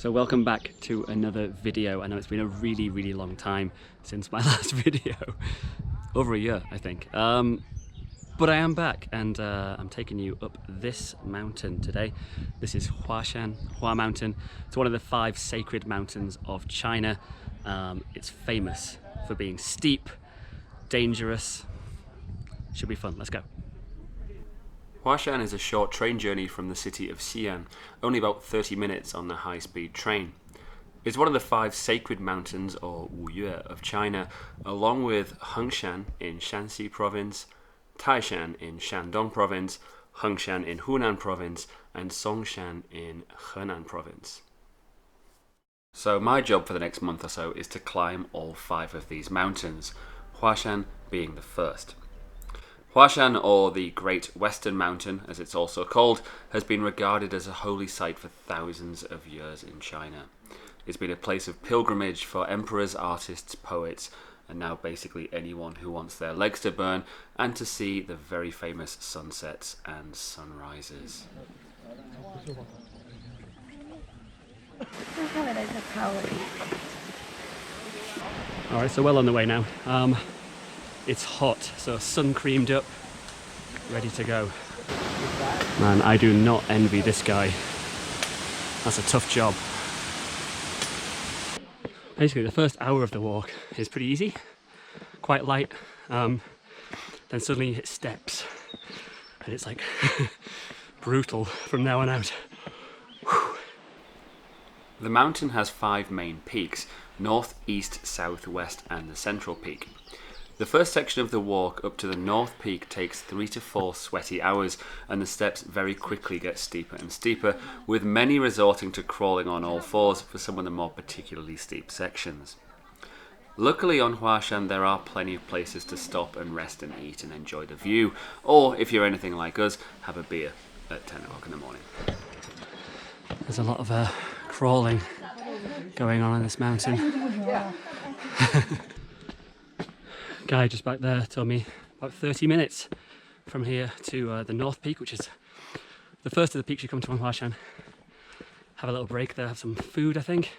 So welcome back to another video. I know it's been a really long time since my last video. Over a year, I think. But I am back and I'm taking you up this mountain today. This is Huashan, Hua Mountain. It's one of the 5 sacred mountains of China. It's famous for being steep, dangerous. Should be fun, let's go. Huashan is a short train journey from the city of Xi'an, only about 30 minutes on the high-speed train. It's one of the 5 sacred mountains, or HUA, of China, along with Huashan in Shanxi province, Taishan in Shandong province, Huashan in Hunan province, and Songshan in Henan province. So my job for the next month or so is to climb all 5 of these mountains, Huashan being the first. Huashan, or the Great Western Mountain, as it's also called, has been regarded as a holy site for thousands of years in China. It's been a place of pilgrimage for emperors, artists, poets, and now basically anyone who wants their legs to burn and to see the very famous sunsets and sunrises. Alright, so well on the way now. It's hot, so sun creamed up, ready to go. Man, I do not envy this guy. That's a tough job. Basically, the first hour of the walk is pretty easy, quite light. Then suddenly you hit steps, and it's like brutal from now on out. Whew. The mountain has 5 main peaks: north, east, south, west, and the central peak. The first section of the walk up to the North Peak takes 3 to 4 sweaty hours, and the steps very quickly get steeper and steeper, with many resorting to crawling on all 4s for some of the more particularly steep sections. Luckily on Huashan there are plenty of places to stop and rest and eat and enjoy the view, or if you're anything like us, have a beer at 10 o'clock in the morning. There's a lot of crawling going on in this mountain. Guy just back there told me about 30 minutes from here to the North Peak, which is the first of the peaks you come to on Huashan. Have a little break there, have some food I think,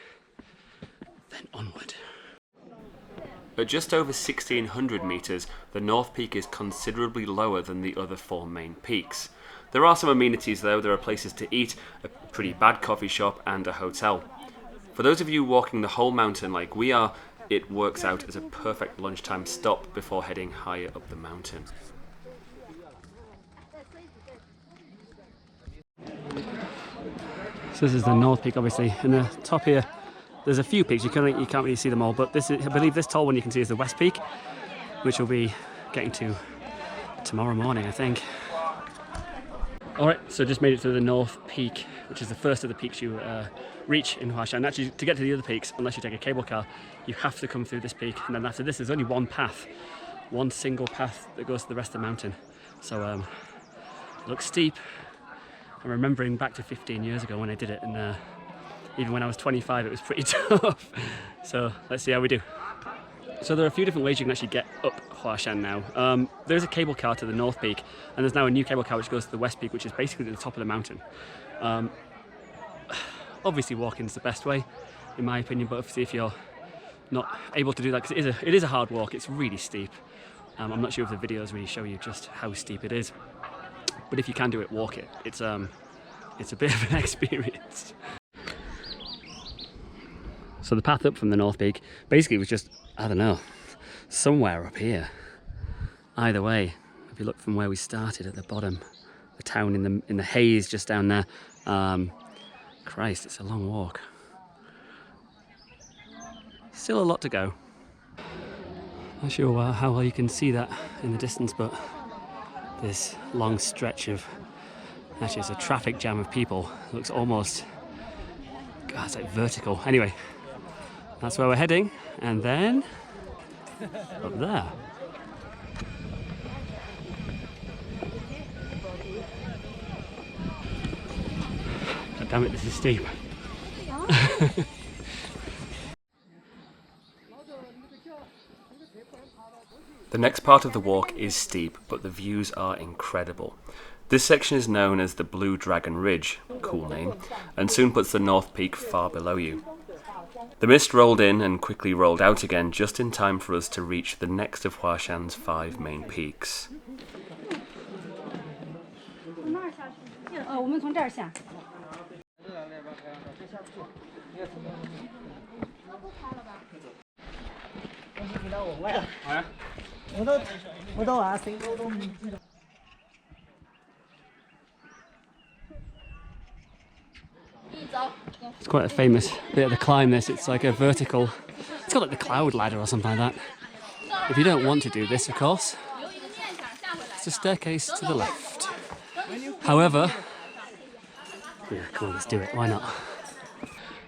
then onward. At just over 1600 metres, the North Peak is considerably lower than the other 4 main peaks. There are some amenities though. There are places to eat, a pretty bad coffee shop and a hotel. For those of you walking the whole mountain like we are, it works out as a perfect lunchtime stop before heading higher up the mountain. So this is the North Peak, obviously. In the top here, there's a few peaks. You can't really see them all, but this is, I believe this tall one you can see is the West Peak, which we'll be getting to tomorrow morning, I think. Alright, so just made it to the North Peak, which is the first of the peaks you reach in Huashan. Actually, to get to the other peaks, unless you take a cable car, you have to come through this peak, and then after this there's only one path, one single path that goes to the rest of the mountain. So it looks steep. I'm remembering back to 15 years ago when I did it, and even when I was 25 it was pretty tough. So let's see how we do. So there are a few different ways you can actually get up Huashan now. There's a cable car to the North Peak, and there's now a new cable car which goes to the West Peak, which is basically at the top of the mountain. Obviously walking is the best way, in my opinion, but obviously if you're not able to do that, because it is a hard walk, it's really steep. I'm not sure if the videos really show you just how steep it is, but if you can do it, walk it. It's a bit of an experience. So the path up from the North Peak basically was just, I don't know, somewhere up here. Either way, if you look from where we started at the bottom, the town in the haze just down there, Christ, it's a long walk. Still a lot to go. Not sure how well you can see that in the distance, but this long stretch of, actually it's a traffic jam of people. It looks almost, God, it's like vertical. Anyway, that's where we're heading, and then up there. God damn it, this is steep. The next part of the walk is steep, but the views are incredible. This section is known as the Blue Dragon Ridge, cool name, and soon puts the North Peak far below you. The mist rolled in and quickly rolled out again just in time for us to reach the next of Huashan's 5 main peaks. It's quite a famous bit of the climb this. It's like a vertical, it's got like the cloud ladder or something like that. If you don't want to do this, of course, it's a staircase to the left. However, yeah, come on, let's do it, why not?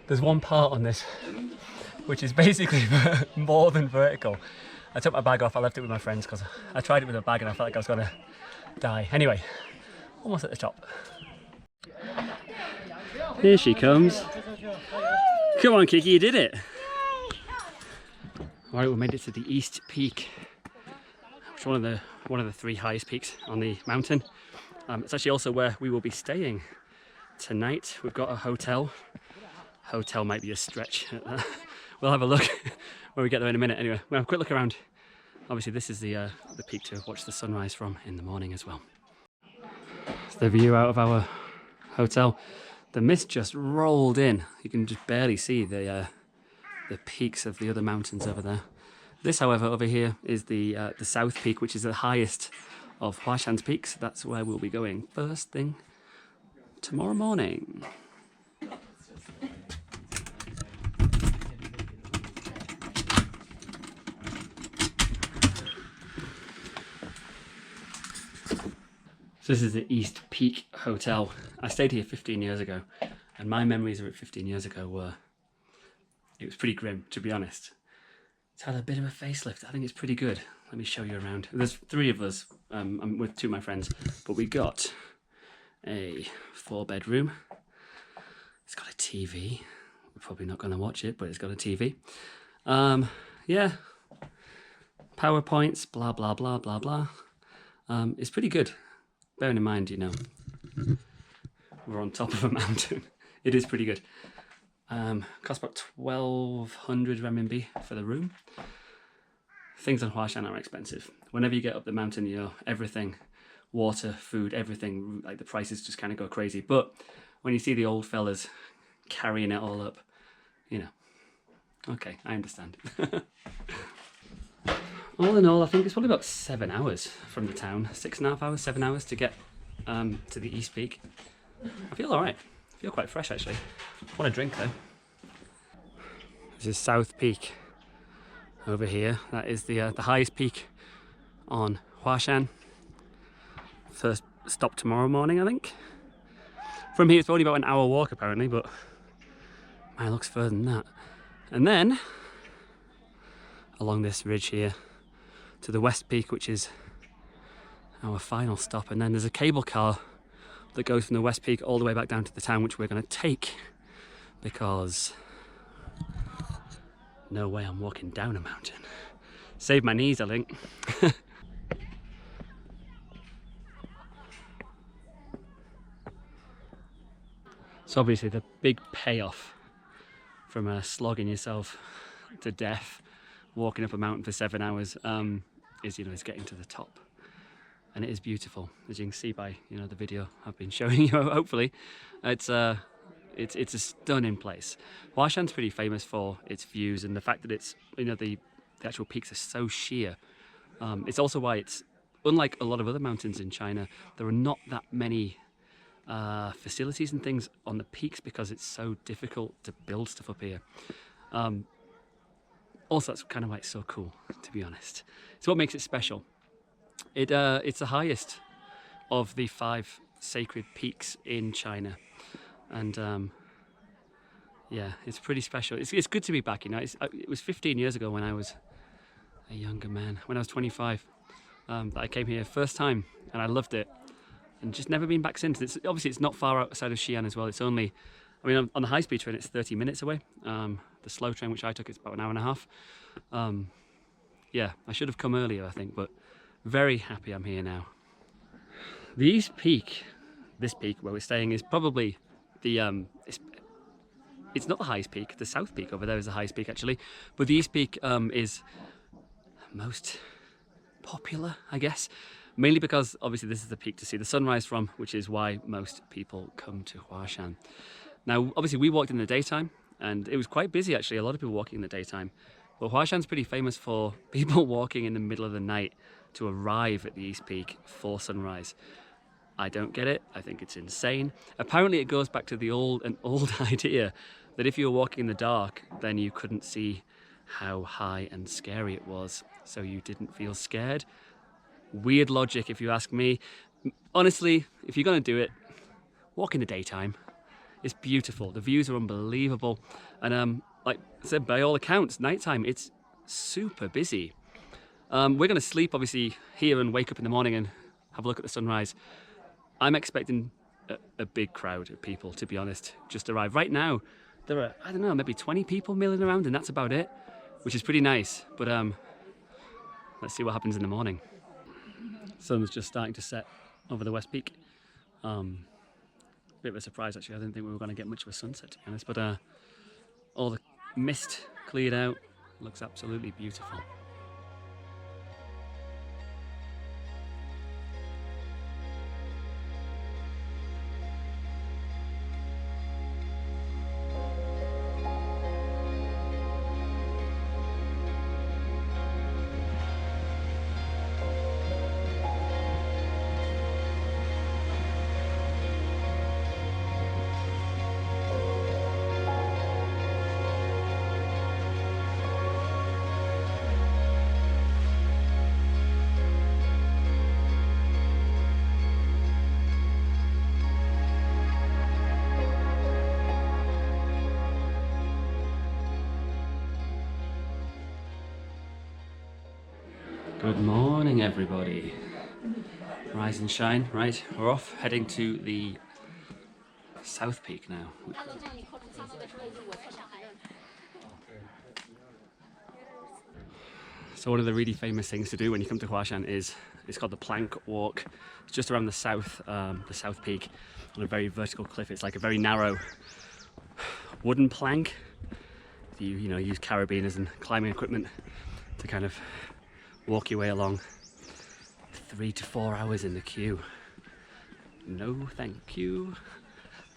There's one part on this which is basically more than vertical. I took my bag off, I left it with my friends because I tried it with a bag and I felt like I was gonna die. Anyway, almost at the top. Here she comes. Come on, Kiki, you did it. Alright, we made it to the East Peak, which is one of the 3 highest peaks on the mountain. It's actually also where we will be staying tonight. We've got a hotel. Hotel might be a stretch. We'll have a look when we get there in a minute. Anyway, we'll have a quick look around. Obviously, this is the peak to watch the sunrise from in the morning as well. It's the view out of our hotel. The mist just rolled in. You can just barely see the peaks of the other mountains over there. This, however, over here is the South Peak, which is the highest of Huashan's peaks. That's where we'll be going first thing tomorrow morning. So this is the East Peak Hotel. I stayed here 15 years ago, and my memories of it 15 years ago were, it was pretty grim, to be honest. It's had a bit of a facelift. I think it's pretty good. Let me show you around. There's 3 of us. I'm with 2 of my friends, but we got a 4-bedroom. It's got a TV. We're probably not going to watch it, but it's got a TV. Yeah. PowerPoints, blah, blah, blah, blah, blah. It's pretty good. Bearing in mind, you know, we're on top of a mountain. It is pretty good. Cost about 1,200 renminbi for the room. Things on Huashan are expensive. Whenever you get up the mountain, you know, everything, water, food, everything, like the prices just kind of go crazy. But when you see the old fellas carrying it all up, you know, okay, I understand. All in all, I think it's probably about 7 hours from the town. 6.5 hours, 7 hours to get to the East Peak. I feel alright. I feel quite fresh, actually. I want a drink, though. This is South Peak over here. That is the highest peak on Huashan. First stop tomorrow morning, I think. From here, it's only about an hour walk, apparently, but mine looks further than that. And then, along this ridge here, to the West Peak, which is our final stop, and then there's a cable car that goes from the West Peak all the way back down to the town, which we're going to take because no way I'm walking down a mountain. Save my knees, I think. So obviously the big payoff from slogging yourself to death walking up a mountain for 7 hours is, you know, is getting to the top, and it is beautiful, as you can see by, you know, the video I've been showing you. Hopefully, it's a stunning place. Huashan's pretty famous for its views and the fact that it's, you know, the actual peaks are so sheer. It's also why it's, unlike a lot of other mountains in China, there are not that many facilities and things on the peaks because it's so difficult to build stuff up here. Also, that's kind of why it's so cool, to be honest. It's what makes it special. It's the highest of the 5 sacred peaks in China, and yeah, it's pretty special. It's good to be back. You know, it was 15 years ago when I was a younger man, when I was 25, that I came here first time, and I loved it, and just never been back since. Obviously it's not far outside of Xi'an as well. It's only, I mean, on the high-speed train it's 30 minutes away. The slow train, which I took, is about an hour and a half. Yeah, I should have come earlier, I think, but very happy I'm here now. The East Peak, this peak where we're staying, is probably the it's not the highest peak. The South Peak over there is the highest peak actually, but the East Peak is most popular, I guess, mainly because obviously this is the peak to see the sunrise from, which is why most people come to Huashan. Now, obviously we walked in the daytime and it was quite busy actually, a lot of people walking in the daytime, but Huashan's pretty famous for people walking in the middle of the night to arrive at the East Peak for sunrise. I don't get it, I think it's insane. Apparently it goes back to the old idea that if you were walking in the dark, then you couldn't see how high and scary it was, so you didn't feel scared. Weird logic if you ask me. Honestly, if you're gonna do it, walk in the daytime. It's beautiful, the views are unbelievable, and like I said, by all accounts, nighttime it's super busy. We're gonna sleep obviously here and wake up in the morning and have a look at the sunrise. I'm expecting a big crowd of people, to be honest, just arrived. Right now, there are, I don't know, maybe 20 people milling around and that's about it, which is pretty nice, but let's see what happens in the morning. Sun's just starting to set over the West Peak. Bit of a surprise actually, I didn't think we were going to get much of a sunset to be honest, but all the mist cleared out, looks absolutely beautiful. Good morning everybody. Rise and shine. Right, we're off heading to the South Peak now. So one of the really famous things to do when you come to Huashan is, it's called the plank walk. It's just around the South Peak on a very vertical cliff. It's like a very narrow wooden plank. You know, use carabiners and climbing equipment to kind of walk your way along. 3 to 4 hours in the queue. No thank you.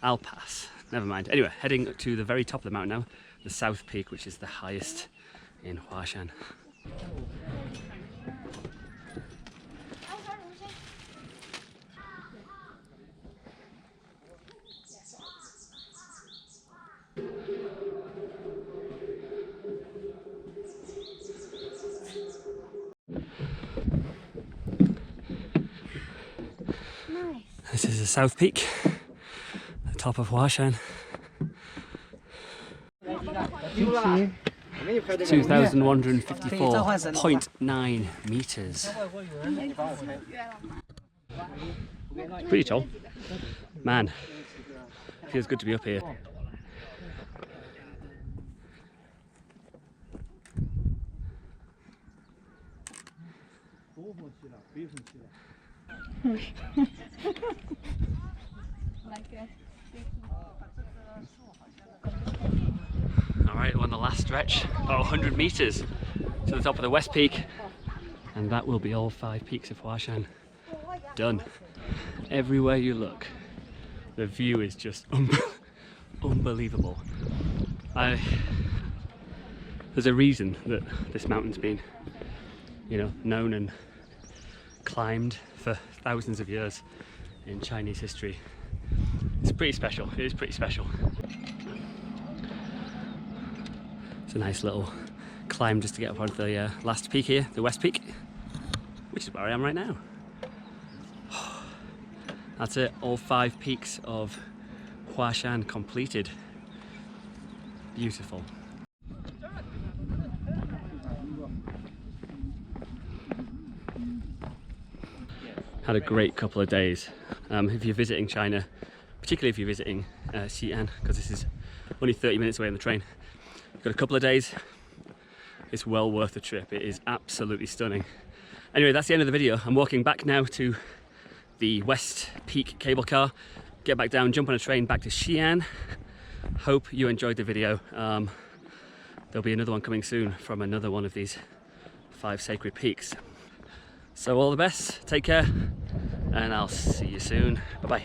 I'll pass. Never mind. Anyway, heading to the very top of the mountain now, the South Peak, which is the highest in Huashan. This is the South Peak, the top of Huashan. 2,154.9 meters. Pretty tall. Man, feels good to be up here. Alright, we're on the last stretch, about 100 meters to the top of the West Peak, and that will be all 5 peaks of Huashan done. Everywhere you look, the view is just unbelievable. There's a reason that this mountain's been, you know, known and climbed for thousands of years in Chinese history. It's pretty special. It is pretty special. It's a nice little climb just to get up onto the last peak here, the West Peak, which is where I am right now. That's it, all 5 peaks of Huashan completed. Beautiful. Had a great couple of days. If you're visiting China, particularly if you're visiting Xi'an, because this is only 30 minutes away on the train, you've got a couple of days, it's well worth the trip. It is absolutely stunning. Anyway, that's the end of the video. I'm walking back now to the West Peak cable car, get back down, jump on a train back to Xi'an. Hope you enjoyed the video. There'll be another one coming soon from another one of these 5 sacred peaks. So all the best, take care, and I'll see you soon. Bye bye.